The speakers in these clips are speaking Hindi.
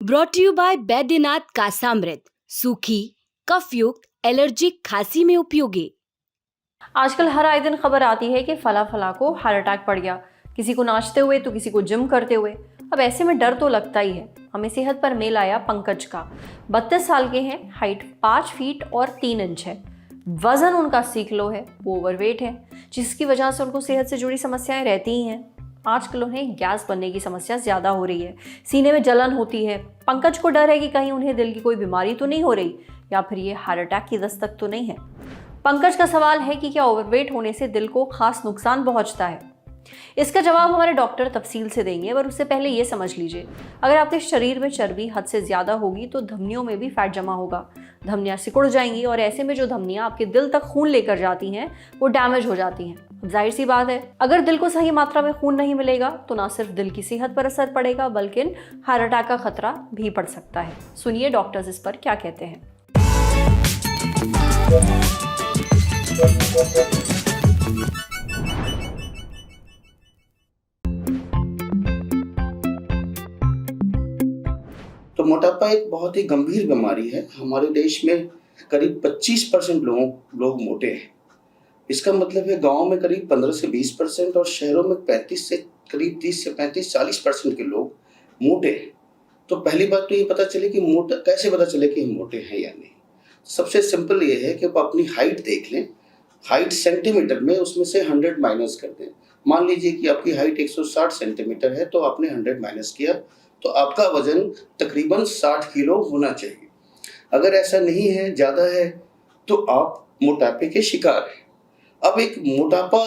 Brought to you by Baidyanath Kasamrit, सूखी कफयुक्त एलर्जिक खांसी में उपयोगी। आजकल हर आए दिन खबर आती है कि फला फला को हार्ट अटैक पड़ गया, किसी को नाचते हुए तो किसी को जिम करते हुए। अब ऐसे में डर तो लगता ही है। हमें सेहत पर मेल आया पंकज का। 32 साल के हैं, हाइट 5 फीट और 3 इंच है, वजन उनका 80 किलो है, वो ओवरवेट है, जिसकी वजह से उनको सेहत से जुड़ी समस्याएं रहती ही हैं। आजकल उन्हें गैस बनने की समस्या ज़्यादा हो रही है, सीने में जलन होती है। पंकज को डर है कि कहीं उन्हें दिल की कोई बीमारी तो नहीं हो रही या फिर ये हार्ट अटैक की दस्तक तो नहीं है। पंकज का सवाल है कि क्या ओवरवेट होने से दिल को खास नुकसान पहुंचता है। इसका जवाब हमारे डॉक्टर तफसील से देंगे, पर उससे पहले ये समझ लीजिए, अगर आपके शरीर में चर्बी हद से ज़्यादा होगी तो धमनियों में भी फैट जमा होगा, धमनियाँ सिकुड़ जाएंगी और ऐसे में जो धमनियाँ आपके दिल तक खून लेकर जाती हैं वो डैमेज हो जाती हैं। अब जाहिर सी बात है, अगर दिल को सही मात्रा में खून नहीं मिलेगा तो ना सिर्फ दिल की सेहत पर असर पड़ेगा बल्कि हार्ट अटैक का खतरा भी पड़ सकता है। सुनिए डॉक्टर्स इस पर क्या कहते हैं। तो मोटापा एक बहुत ही गंभीर बीमारी है। हमारे देश में करीब 25% लोग मोटे हैं। इसका मतलब है गांव में करीब 15 से 20% और शहरों में 35 से करीब 30 से 35-40% के लोग मोटे हैं। तो पहली बात तो ये पता चले कि कैसे पता चले कि हम मोटे हैं या नहीं। सबसे सिंपल ये है कि आप अपनी हाइट देख लें। हाइट सेंटीमीटर में उसमें से 100 माइनस कर दें। मान लीजिए कि आपकी हाइट 160 सेंटीमीटर है, तो आपने 100 माइनस किया तो आपका वजन तकरीबन 60 किलो होना चाहिए। अगर ऐसा नहीं है, ज़्यादा है, तो आप मोटापे के शिकार हैं। अब एक मोटापा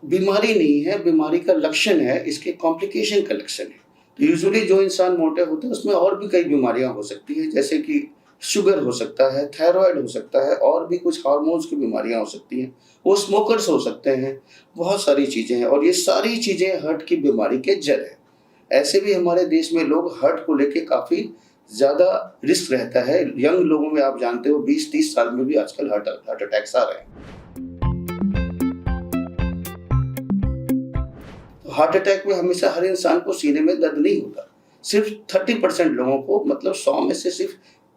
बीमारी नहीं है, बीमारी का लक्षण है, इसके कॉम्प्लिकेशन का लक्षण है। तो यूजुअली जो इंसान मोटे होते हैं उसमें और भी कई बीमारियां हो सकती हैं, जैसे कि शुगर हो सकता है, थायराइड हो सकता है, और भी कुछ हार्मोन्स की बीमारियां हो सकती हैं, वो स्मोकर्स हो सकते हैं, बहुत सारी चीज़ें हैं और ये सारी चीज़ें हार्ट की बीमारी के जड़ है। ऐसे भी हमारे देश में लोग हार्ट को लेके काफ़ी ज़्यादा रिस्क रहता है। यंग लोगों में आप जानते हो 20-30 साल में भी आजकल हार्ट अटैक्स आ रहे हैं। हार्ट अटैक में हमेशा हर इंसान को सीने में दर्द नहीं होता। सिर्फ 30% लोगों को, मतलब 100 में से सिर्फ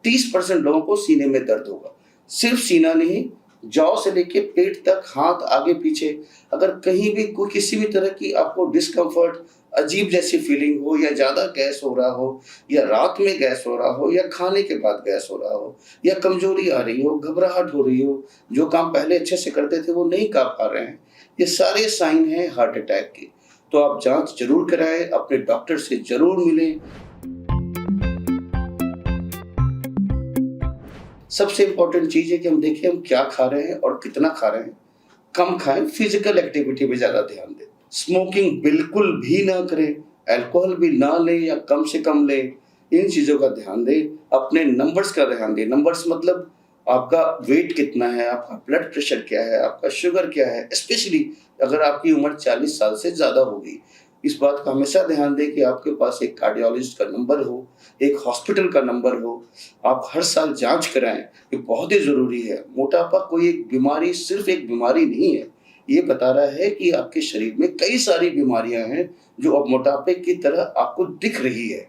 30% लोगों को सीने में दर्द होगा। सिर्फ सीना नहीं, जौ से लेके पेट तक, हाथ आगे पीछे, अगर कहीं भी कोई किसी भी तरह की आपको डिस्कम्फर्ट, अजीब जैसी फीलिंग हो, या ज़्यादा गैस हो रहा हो, या रात में गैस हो रहा हो, या खाने के बाद गैस हो रहा हो, या कमजोरी आ रही हो, घबराहट हो रही हो, जो काम पहले अच्छे से करते थे वो नहीं कर पा रहे हैं, ये सारे साइन हैं हार्ट अटैक के। तो आप जांच जरूर कराएं, अपने डॉक्टर से जरूर मिलें। सबसे इंपॉर्टेंट चीज़ है कि हम देखें हम क्या खा रहे हैं और कितना खा रहे हैं। कम खाएं, फिजिकल एक्टिविटी पे ज़्यादा ध्यान दें। स्मोकिंग बिल्कुल भी ना करें, अल्कोहल भी ना लें या कम से कम लें। इन चीज़ों का ध्यान दें। अपने नंबर्स का ध्यान दें। नंबर्स मतलब आपका वेट कितना है, आपका ब्लड प्रेशर क्या है, आपका शुगर क्या है, स्पेशली अगर आपकी उम्र 40 साल से ज़्यादा होगी। इस बात का हमेशा ध्यान दें कि आपके पास एक कार्डियोलॉजिस्ट का नंबर हो, एक हॉस्पिटल का नंबर हो। आप हर साल जांच कराएं, ये बहुत ही ज़रूरी है। मोटापा कोई एक बीमारी, सिर्फ एक बीमारी नहीं है, ये बता रहा है कि आपके शरीर में कई सारी बीमारियां हैं जो अब मोटापे की तरह आपको दिख रही है।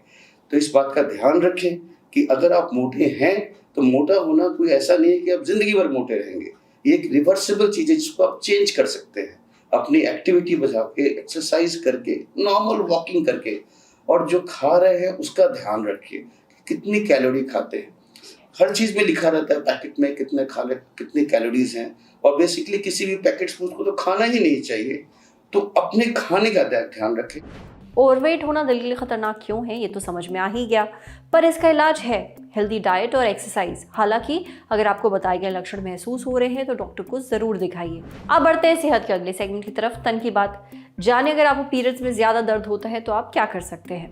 तो इस बात का ध्यान रखें कि अगर आप मोटे हैं तो मोटा होना कोई ऐसा नहीं है कि आप जिंदगी भर मोटे रहेंगे। ये एक रिवर्सिबल चीज़ है जिसको आप चेंज कर सकते हैं, अपनी एक्टिविटी बढ़ा के, एक्सरसाइज करके, नॉर्मल वॉकिंग करके, और जो खा रहे हैं उसका ध्यान रखिए, कितनी कैलोरी खाते हैं। हर चीज़ में लिखा रहता है पैकेट में कितने कैलोरीज हैं, और बेसिकली किसी भी पैकेट फूड को तो खाना ही नहीं चाहिए। तो अपने खाने का ध्यान रखें। ओवरवेट होना दिल के लिए खतरनाक क्यों है ये तो समझ में आ ही गया, पर इसका इलाज है हेल्दी डाइट और एक्सरसाइज। हालांकि अगर आपको बताए गए लक्षण महसूस हो रहे हैं तो डॉक्टर को जरूर दिखाइए। अब बढ़ते हैं सेहत के अगले सेगमेंट की तरफ, तन की बात। जाने अगर आपको पीरियड्स में ज्यादा दर्द होता है तो आप क्या कर सकते हैं।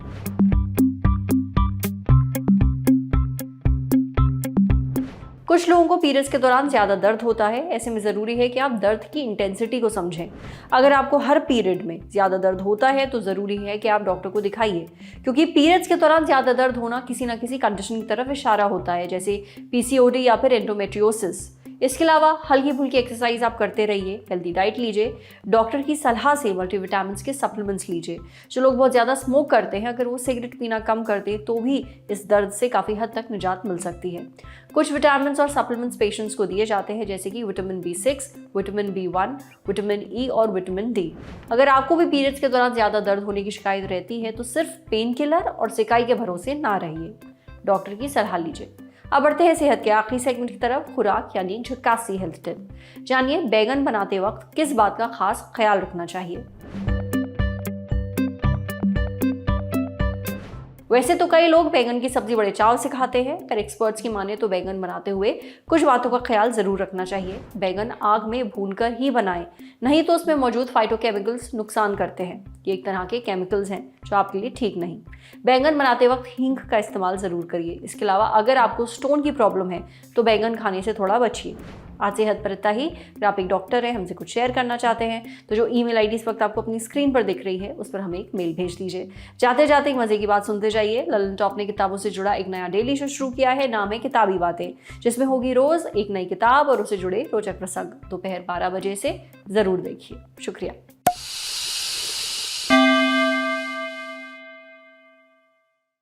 कुछ लोगों को पीरियड्स के दौरान ज़्यादा दर्द होता है। ऐसे में ज़रूरी है कि आप दर्द की इंटेंसिटी को समझें। अगर आपको हर पीरियड में ज़्यादा दर्द होता है तो ज़रूरी है कि आप डॉक्टर को दिखाइए, क्योंकि पीरियड्स के दौरान ज़्यादा दर्द होना किसी न किसी कंडीशन की तरफ इशारा होता है, जैसे PCOD या फिर एंडोमेट्रियोसिस। इसके अलावा हल्की फुल्की एक्सरसाइज आप करते रहिए, हेल्दी डाइट लीजिए, डॉक्टर की सलाह से मल्टीविटामिन के सप्लीमेंट्स लीजिए। जो लोग बहुत ज़्यादा स्मोक करते हैं, अगर वो सिगरेट पीना कम कर दे तो भी इस दर्द से काफ़ी हद तक निजात मिल सकती है। कुछ विटामिन और सप्लीमेंट्स पेशेंट्स को दिए जाते हैं, जैसे कि vitamin B6, vitamin B1, vitamin E और विटामिन D। अगर आपको भी पीरियड्स के दौरान ज़्यादा दर्द होने की शिकायत रहती है तो सिर्फ पेन किलर और सिकाई के भरोसे ना रहिए, डॉक्टर की सलाह लीजिए। अब बढ़ते हैं सेहत के आखिरी सेगमेंट की तरफ, खुराक यानी झक्कासी हेल्थ टिप। जानिए बैगन बनाते वक्त किस बात का खास ख्याल रखना चाहिए। वैसे तो कई लोग बैगन की सब्जी बड़े चाव से खाते हैं, पर एक्सपर्ट्स की माने तो बैगन बनाते हुए कुछ बातों का ख्याल जरूर रखना चाहिए। बैगन आग में भूनकर ही बनाएं, नहीं तो उसमें मौजूद फाइटोकेमिकल्स नुकसान करते हैं। ये एक तरह के केमिकल्स हैं जो आपके लिए ठीक नहीं। बैगन बनाते वक्त हींग का इस्तेमाल जरूर करिए। इसके अलावा अगर आपको स्टोन की प्रॉब्लम है तो बैगन खाने से थोड़ा बचिए। आज सेहत पर इतना ही। अगर आप एक डॉक्टर हैं, हमसे कुछ शेयर करना चाहते हैं तो जो ईमेल आईडी इस वक्त आपको अपनी स्क्रीन पर दिख रही है उस पर हमें एक मेल भेज दीजिए। जाते जाते एक मजे की बात सुनते जाइए। ललन टॉप ने किताबों से जुड़ा एक नया डेली शो शुरू किया है, नाम है किताबी बातें, जिसमें होगी रोज एक नई किताब और उससे जुड़े रोचक प्रसंग। दोपहर 12 बजे से जरूर देखिए। शुक्रिया।